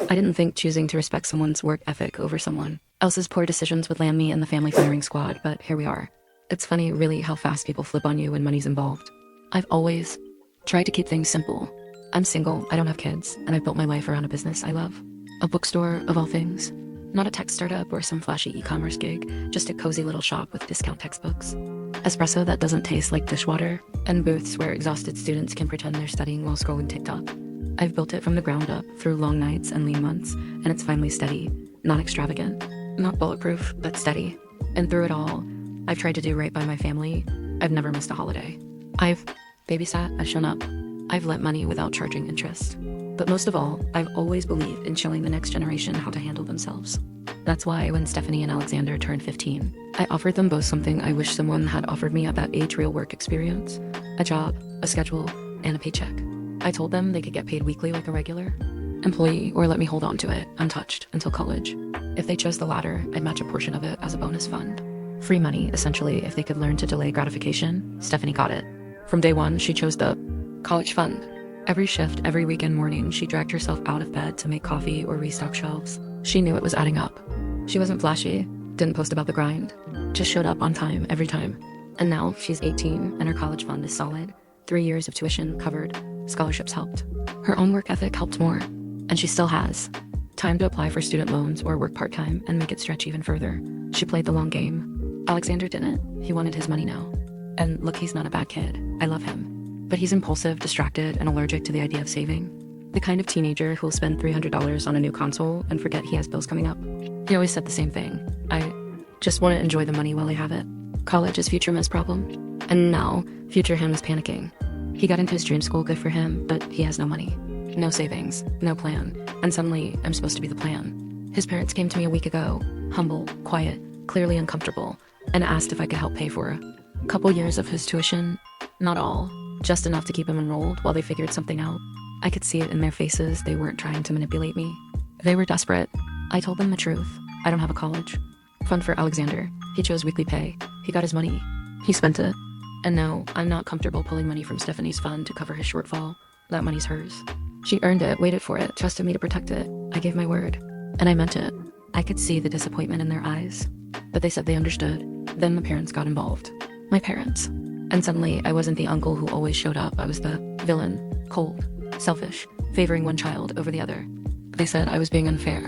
I didn't think choosing to respect someone's work ethic over someone else's poor decisions would land me in the family firing squad, but here we are. It's funny, really, how fast people flip on you when money's involved. I've always tried to keep things simple. I'm single, I don't have kids, and I've built my life around a business I love. A bookstore, of all things. Not a tech startup or some flashy e-commerce gig, just a cozy little shop with discount textbooks. Espresso that doesn't taste like dishwater, and booths where exhausted students can pretend they're studying while scrolling TikTok. I've built it from the ground up through long nights and lean months, and it's finally steady, not extravagant, not bulletproof, but steady. And through it all, I've tried to do right by my family. I've never missed a holiday. I've babysat, I've shown up. I've lent money without charging interest. But most of all, I've always believed in showing the next generation how to handle themselves. That's why when Stephanie and Alexander turned 15, I offered them both something I wish someone had offered me at that age: real work experience. A job, a schedule, and a paycheck. I told them they could get paid weekly like a regular employee, or let me hold on to it, untouched, until college. If they chose the latter, I'd match a portion of it as a bonus fund. Free money, essentially, if they could learn to delay gratification. Stephanie got it. From day one, she chose the college fund. Every shift, every weekend morning, she dragged herself out of bed to make coffee or restock shelves. She knew it was adding up. She wasn't flashy, didn't post about the grind, just showed up on time every time. And now she's 18 and her college fund is solid. 3 years of tuition covered, scholarships helped. Her own work ethic helped more, and she still has. Time to apply for student loans or work part-time and make it stretch even further. She played the long game. Alexander didn't. He wanted his money now. And look, he's not a bad kid. I love him. But he's impulsive, distracted, and allergic to the idea of saving. The kind of teenager who'll spend $300 on a new console and forget he has bills coming up. He always said the same thing. I just want to enjoy the money while I have it. College is future Miss problem. And now, future him is panicking. He got into his dream school, good for him, but he has no money. No savings, no plan. And suddenly, I'm supposed to be the plan. His parents came to me a week ago, humble, quiet, clearly uncomfortable, and asked if I could help pay for a couple years of his tuition. Not all. Just enough to keep him enrolled while they figured something out. I could see it in their faces. They weren't trying to manipulate me. They were desperate. I told them the truth. I don't have a college fund for Alexander. He chose weekly pay. He got his money. He spent it. And no, I'm not comfortable pulling money from Stephanie's fund to cover his shortfall. That money's hers. She earned it, waited for it, trusted me to protect it. I gave my word. And I meant it. I could see the disappointment in their eyes. But they said they understood. Then the parents got involved. My parents. And suddenly, I wasn't the uncle who always showed up. I was the villain, cold, selfish, favoring one child over the other. They said I was being unfair,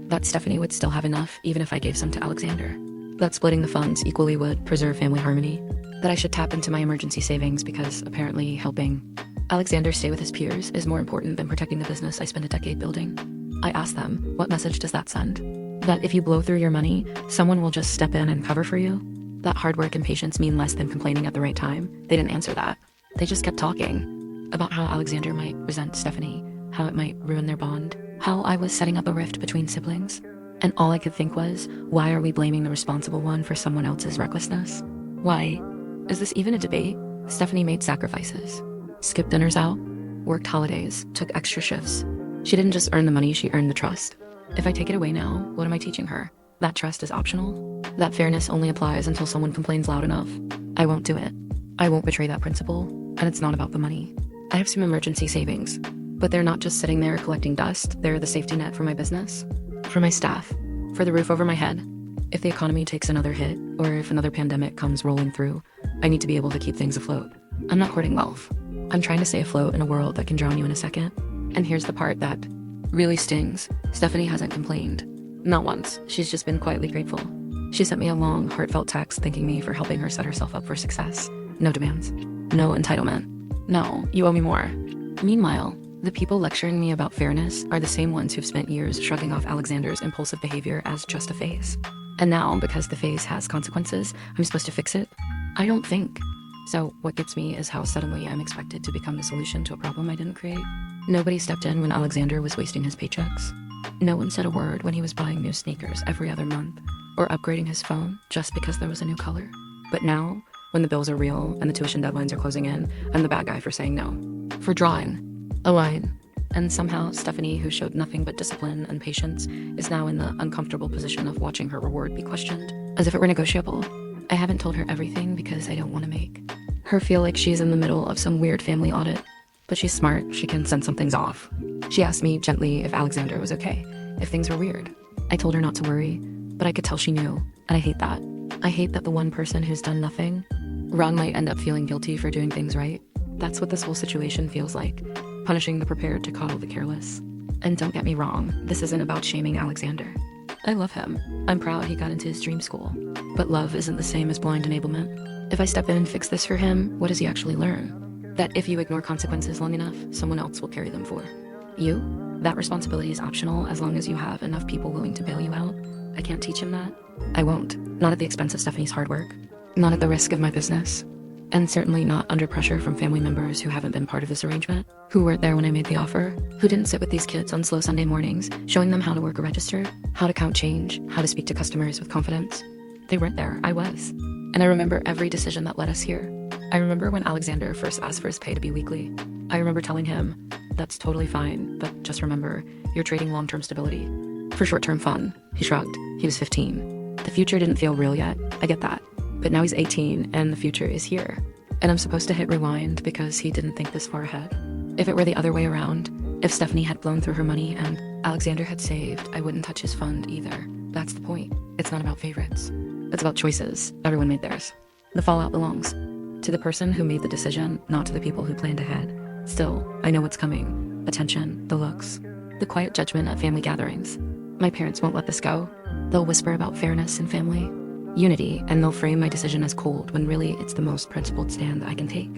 that Stephanie would still have enough even if I gave some to Alexander, that splitting the funds equally would preserve family harmony, that I should tap into my emergency savings because apparently helping Alexander stay with his peers is more important than protecting the business I spent a decade building. I asked them, what message does that send? That if you blow through your money, someone will just step in and cover for you? That hard work and patience mean less than complaining at the right time? They didn't answer that. They just kept talking about how Alexander might resent Stephanie, how it might ruin their bond, how I was setting up a rift between siblings. And all I could think was, why are we blaming the responsible one for someone else's recklessness? Why? Is this even a debate? Stephanie made sacrifices, skipped dinners out, worked holidays, took extra shifts. She didn't just earn the money, she earned the trust. If I take it away now, what am I teaching her? That trust is optional? That fairness only applies until someone complains loud enough? I won't do it. I won't betray that principle, and it's not about the money. I have some emergency savings, but they're not just sitting there collecting dust. They're the safety net for my business, for my staff, for the roof over my head. If the economy takes another hit, or if another pandemic comes rolling through, I need to be able to keep things afloat. I'm not hoarding wealth. I'm trying to stay afloat in a world that can drown you in a second. And here's the part that really stings. Stephanie hasn't complained. Not once. She's just been quietly grateful. She sent me a long, heartfelt text thanking me for helping her set herself up for success. No demands. No entitlement. No, you owe me more. Meanwhile, the people lecturing me about fairness are the same ones who've spent years shrugging off Alexander's impulsive behavior as just a phase. And now, because the phase has consequences, I'm supposed to fix it? I don't think. So what gets me is how suddenly I'm expected to become the solution to a problem I didn't create. Nobody stepped in when Alexander was wasting his paychecks. No one said a word when he was buying new sneakers every other month, or upgrading his phone just because there was a new color. But now, when the bills are real and the tuition deadlines are closing in, I'm the bad guy for saying no. For drawing a line. And somehow Stephanie, who showed nothing but discipline and patience, is now in the uncomfortable position of watching her reward be questioned, as if it were negotiable. I haven't told her everything because I don't want to make her feel like she's in the middle of some weird family audit. But she's smart, she can sense something's off. She asked me gently if Alexander was okay, if things were weird. I told her not to worry, but I could tell she knew, and I hate that. I hate that the one person who's done nothing wrong might end up feeling guilty for doing things right. That's what this whole situation feels like, punishing the prepared to coddle the careless. And don't get me wrong, this isn't about shaming Alexander. I love him. I'm proud he got into his dream school. But love isn't the same as blind enablement. If I step in and fix this for him, what does he actually learn? That if you ignore consequences long enough, someone else will carry them for you. That responsibility is optional as long as you have enough people willing to bail you out. I can't teach him that. I won't. Not at the expense of Stephanie's hard work. Not at the risk of my business. And certainly not under pressure from family members who haven't been part of this arrangement, who weren't there when I made the offer, who didn't sit with these kids on slow Sunday mornings, showing them how to work a register, how to count change, how to speak to customers with confidence. They weren't there, I was. And I remember every decision that led us here. I remember when Alexander first asked for his pay to be weekly. I remember telling him, that's totally fine, but just remember, you're trading long-term stability for short-term fun. He shrugged. He was 15. The future didn't feel real yet, I get that. But now he's 18 and the future is here. And I'm supposed to hit rewind because he didn't think this far ahead. If it were the other way around, if Stephanie had blown through her money and Alexander had saved, I wouldn't touch his fund either. That's the point. It's not about favorites. It's about choices. Everyone made theirs. The fallout belongs to the person who made the decision, not to the people who planned ahead. Still, I know what's coming. Attention, the looks, the quiet judgment at family gatherings. My parents won't let this go. They'll whisper about fairness in family, unity, and they'll frame my decision as cold when really it's the most principled stand I can take.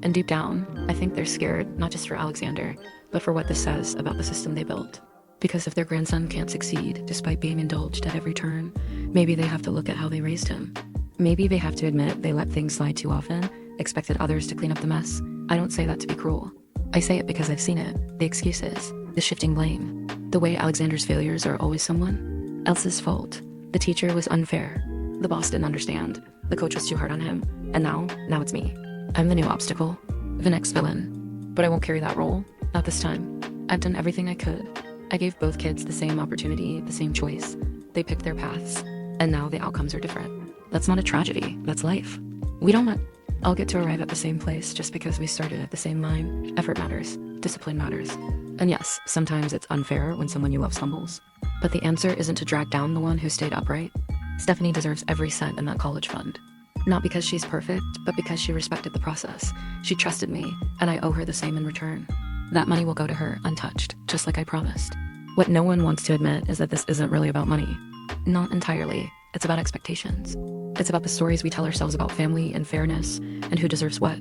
And deep down, I think they're scared, not just for Alexander, but for what this says about the system they built. Because if their grandson can't succeed, despite being indulged at every turn, maybe they have to look at how they raised him. Maybe they have to admit they let things slide too often, expected others to clean up the mess. I don't say that to be cruel. I say it because I've seen it. The excuses, the shifting blame, the way Alexander's failures are always someone else's fault. The teacher was unfair. The boss didn't understand. The coach was too hard on him. And now it's me. I'm the new obstacle, the next villain. But I won't carry that role, not this time. I've done everything I could. I gave both kids the same opportunity, the same choice. They picked their paths, and now the outcomes are different. That's not a tragedy, that's life. We don't all get to arrive at the same place just because we started at the same line. Effort matters, discipline matters. And yes, sometimes it's unfair when someone you love stumbles. But the answer isn't to drag down the one who stayed upright. Stephanie deserves every cent in that college fund. Not because she's perfect, but because she respected the process. She trusted me, and I owe her the same in return. That money will go to her untouched, just like I promised. What no one wants to admit is that this isn't really about money. Not entirely. It's about expectations. It's about the stories we tell ourselves about family and fairness and who deserves what.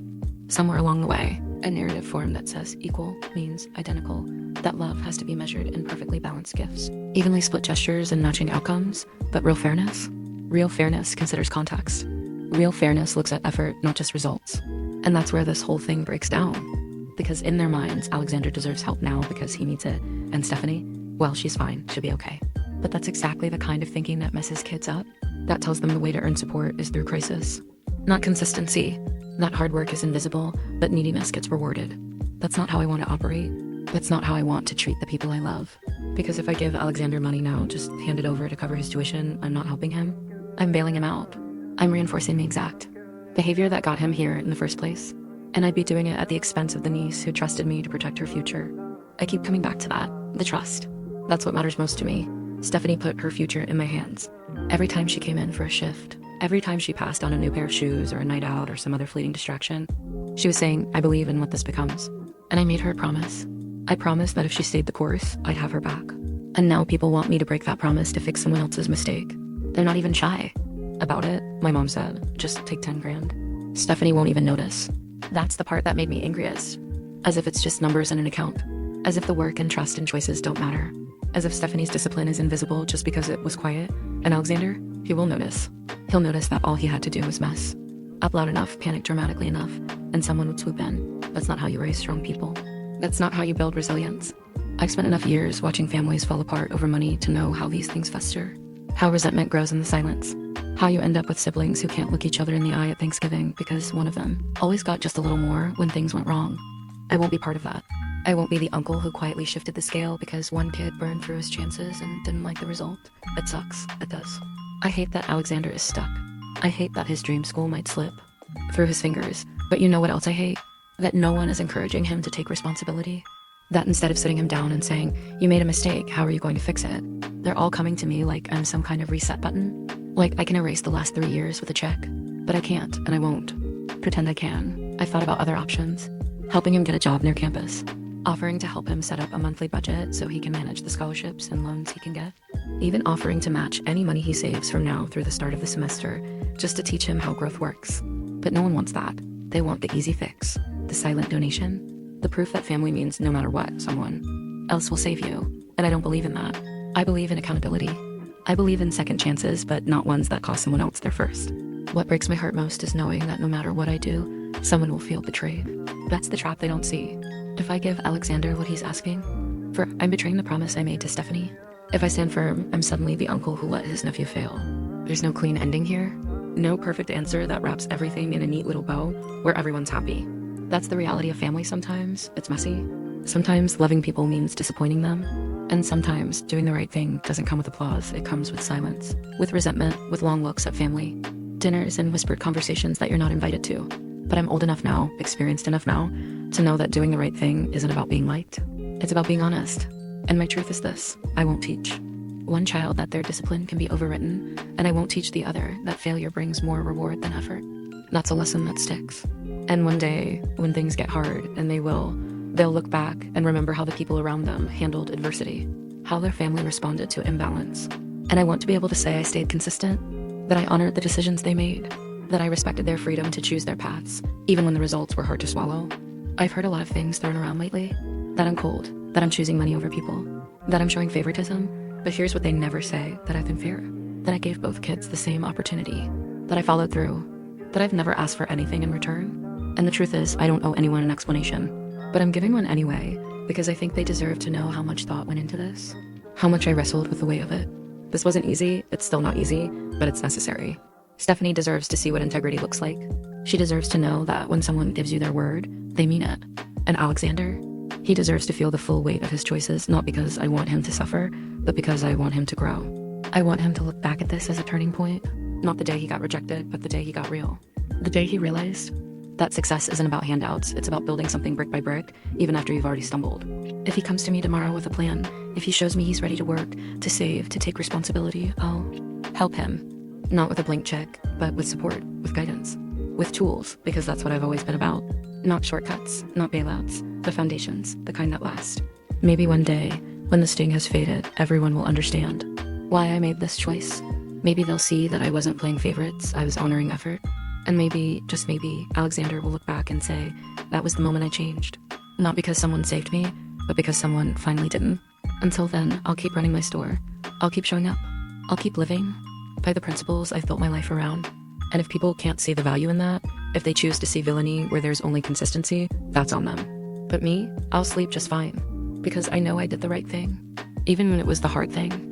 Somewhere along the way, a narrative form that says equal means identical, that love has to be measured in perfectly balanced gifts, evenly split gestures and matching outcomes. But real fairness considers context. Real fairness looks at effort, not just results. And that's where this whole thing breaks down. Because in their minds, Alexander deserves help now because he needs it. And Stephanie, well, she's fine, she'll be okay. But that's exactly the kind of thinking that messes kids up. That tells them the way to earn support is through crisis, not consistency. That hard work is invisible, but neediness gets rewarded. That's not how I want to operate. That's not how I want to treat the people I love. Because if I give Alexander money now, just hand it over to cover his tuition, I'm not helping him. I'm bailing him out. I'm reinforcing the exact behavior that got him here in the first place. And I'd be doing it at the expense of the niece who trusted me to protect her future. I keep coming back to that, the trust. That's what matters most to me. Stephanie put her future in my hands. Every time she came in for a shift, every time she passed on a new pair of shoes or a night out or some other fleeting distraction, she was saying, I believe in what this becomes. And I made her a promise. I promised that if she stayed the course, I'd have her back. And now people want me to break that promise to fix someone else's mistake. They're not even shy about it. My mom said, just take 10 grand. Stephanie won't even notice. That's the part that made me angriest. As if it's just numbers in an account. As if the work and trust and choices don't matter. As if Stephanie's discipline is invisible just because it was quiet. And Alexander, he will notice. He'll notice that all he had to do was mess up loud enough, panic dramatically enough, and someone would swoop in. That's not how you raise strong people. That's not how you build resilience. I've spent enough years watching families fall apart over money to know how these things fester. How resentment grows in the silence. How you end up with siblings who can't look each other in the eye at Thanksgiving because one of them always got just a little more when things went wrong. I won't be part of that. I won't be the uncle who quietly shifted the scale because one kid burned through his chances and didn't like the result. It sucks. It does. I hate that Alexander is stuck. I hate that his dream school might slip through his fingers. But you know what else I hate? that no one is encouraging him to take responsibility. That instead of sitting him down and saying, you made a mistake, how are you going to fix it? They're all coming to me like I'm some kind of reset button. Like I can erase the last 3 years with a check, but I can't and I won't. Pretend I can. I've thought about other options. Helping him get a job near campus. Offering to help him set up a monthly budget so he can manage the scholarships and loans he can get. Even offering to match any money he saves from now through the start of the semester, just to teach him how growth works. But no one wants that. They want the easy fix, the silent donation, the proof that family means no matter what, someone else will save you. And I don't believe in that. I believe in accountability. I believe in second chances, but not ones that cost someone else their first. What breaks my heart most is knowing that no matter what I do, someone will feel betrayed. That's the trap they don't see. If I give Alexander what he's asking for, I'm betraying the promise I made to Stephanie. If I stand firm, I'm suddenly the uncle who let his nephew fail. There's no clean ending here. No perfect answer that wraps everything in a neat little bow where everyone's happy. That's the reality of family sometimes. It's messy. Sometimes loving people means disappointing them. And sometimes doing the right thing doesn't come with applause. It comes with silence, with resentment, with long looks at family, dinners and whispered conversations that you're not invited to. But I'm old enough now, experienced enough now, to know that doing the right thing isn't about being liked. It's about being honest. And my truth is this: I won't teach one child that their discipline can be overwritten, and I won't teach the other that failure brings more reward than effort. That's a lesson that sticks. And one day, when things get hard, and they'll look back and remember how the people around them handled adversity, how their family responded to imbalance. And I want to be able to say I stayed consistent, that I honored the decisions they made, that I respected their freedom to choose their paths, even when the results were hard to swallow. I've heard a lot of things thrown around lately, that I'm cold, that I'm choosing money over people, that I'm showing favoritism, but here's what they never say: that I've been fair, that I gave both kids the same opportunity, that I followed through, that I've never asked for anything in return. And the truth is, I don't owe anyone an explanation, but I'm giving one anyway, because I think they deserve to know how much thought went into this, how much I wrestled with the weight of it. This wasn't easy, it's still not easy, but it's necessary. Stephanie deserves to see what integrity looks like. She deserves to know that when someone gives you their word, they mean it. And Alexander, he deserves to feel the full weight of his choices, not because I want him to suffer, but because I want him to grow. I want him to look back at this as a turning point, not the day he got rejected, but the day he got real. The day he realized that success isn't about handouts, it's about building something brick by brick, even after you've already stumbled. If he comes to me tomorrow with a plan, if he shows me he's ready to work, to save, to take responsibility, I'll help him. Not with a blank check, but with support, with guidance, with tools, because that's what I've always been about. Not shortcuts, not bailouts, the foundations, the kind that last. Maybe one day, when the sting has faded, everyone will understand why I made this choice. Maybe they'll see that I wasn't playing favorites, I was honoring effort. And maybe, just maybe, Alexander will look back and say, that was the moment I changed. Not because someone saved me, but because someone finally didn't. Until then, I'll keep running my store. I'll keep showing up. I'll keep living by the principles I've built my life around. And if people can't see the value in that, if they choose to see villainy where there's only consistency, that's on them. But me, I'll sleep just fine, because I know I did the right thing, even when it was the hard thing.